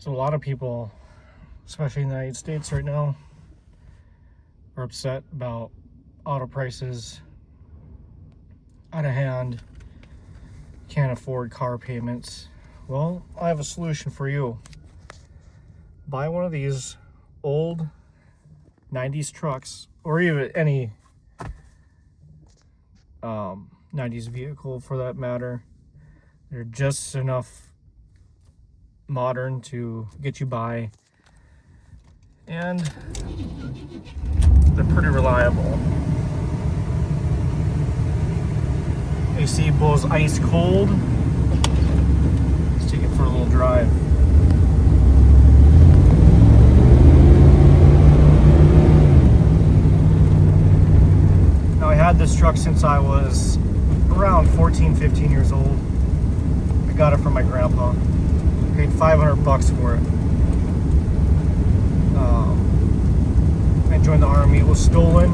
So a lot of people, especially in the United States right now, are upset about auto prices out of hand, can't afford car payments. Well, I have a solution for you. Buy one of these old 90s trucks, or even any 90s vehicle for that matter. They're just enough modern to get you by, and they're pretty reliable. AC blows ice cold. Let's take it for a little drive. Now, I had this truck since I was around 14, 15 years old. I got it from my grandpa. Paid $500 for it. I joined the Army. It was stolen.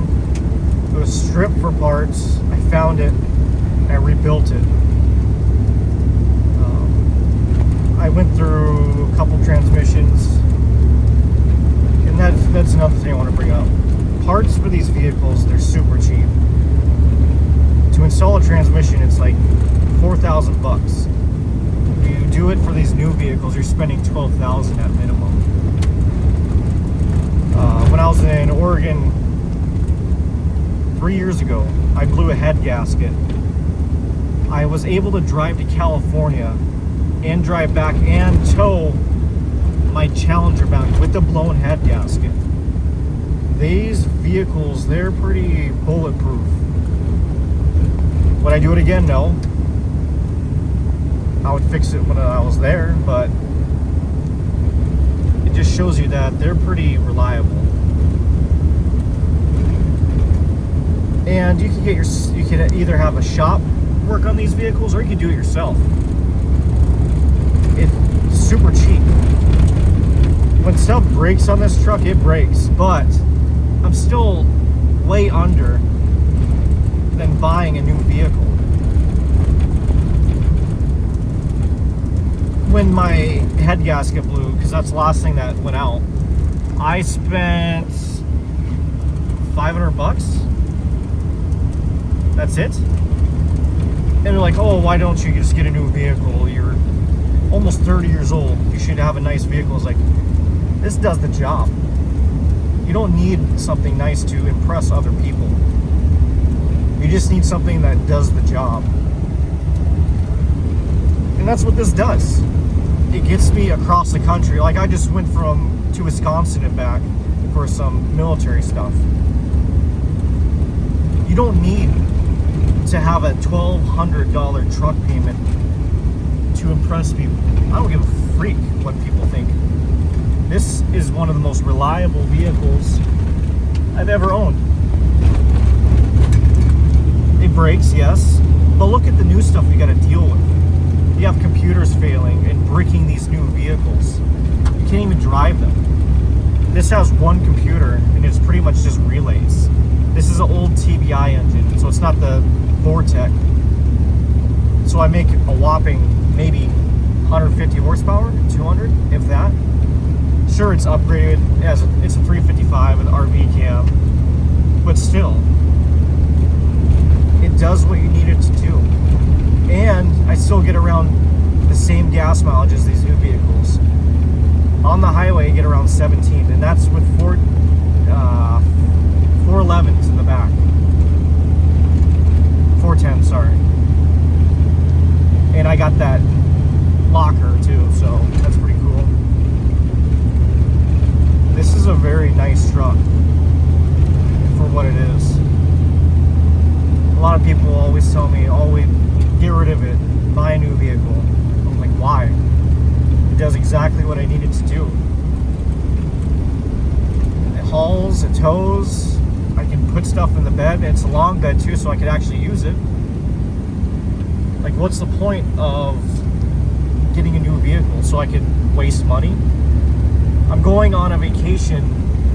It was stripped for parts. I found it. I rebuilt it. I went through a couple transmissions, and that's another thing I want to bring up. Parts for these vehicles, they're super cheap. To install a transmission, it's like $4,000. You do it for these new vehicles, you're spending $12,000 at minimum. When I was in Oregon 3 years ago, I blew a head gasket. I was able to drive to California and drive back and tow my Challenger back with the blown head gasket. These vehicles, they're pretty bulletproof. Would I do it again? No. I would fix it when I was there, but it just shows you that they're pretty reliable. And you can either have a shop work on these vehicles, or you can do it yourself. It's super cheap. When stuff breaks on this truck, it breaks, but I'm still way under than buying a new vehicle. When my head gasket blew, because that's the last thing that went out, I spent $500. That's it. And they're like, oh, why don't you just get a new vehicle? You're almost 30 years old. You should have a nice vehicle. It's like, this does the job. You don't need something nice to impress other people. You just need something that does the job. And that's what this does. It gets me across the country. Like, I just went to Wisconsin and back for some military stuff. You don't need to have a $1,200 truck payment to impress people. I don't give a freak what people think. This is one of the most reliable vehicles I've ever owned. It breaks, yes, but look at the new stuff you gotta deal with. You have computers failing and breaking these new vehicles. You can't even drive them. This has one computer and it's pretty much just relays. This is an old TBI engine, so it's not the Vortec. So I make a whopping maybe 150 horsepower, 200, if that. Sure, it's upgraded as it's a 355 with RV cam, but still, it does what you need it to do. And I still get around the same gas mileage as these new vehicles. On the highway, you get around 17, and that's with 411s in the back. 410, sorry. And I got that locker too, so that's pretty cool. This is a very nice truck for what it is. A lot of people always tell me, always get rid of it, buy a new vehicle. I'm like, why? It does exactly what I need it to do. It hauls, it tows. I can put stuff in the bed. It's a long bed too, so I could actually use it. Like, what's the point of getting a new vehicle? So I could waste money? I'm going on a vacation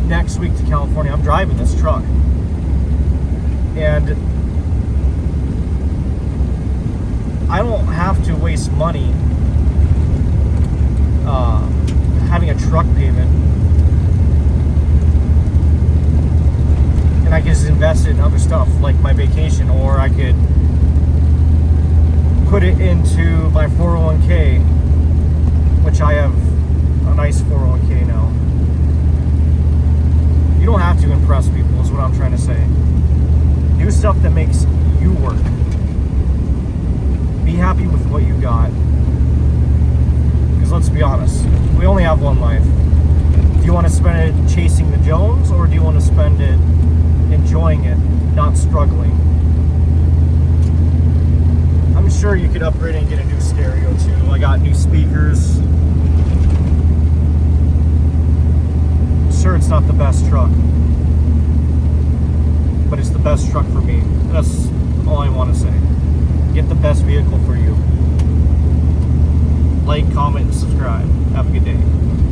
next week to California. I'm driving this truck. And I don't have to waste money put it into my 401k, which I have a nice 401k now. You don't have to impress people, is what I'm trying to say. Do stuff that makes you work. Be happy with what you got. Because let's be honest, we only have one life. Do you want to spend it chasing the Jones, or do you want to spend it enjoying it, not struggling? I'm sure you could upgrade and get a new stereo too. I got new speakers. Sure, it's not the best truck, but it's the best truck for me. That's all I want to say. Get the best vehicle for you. Like, comment, and subscribe. Have a good day.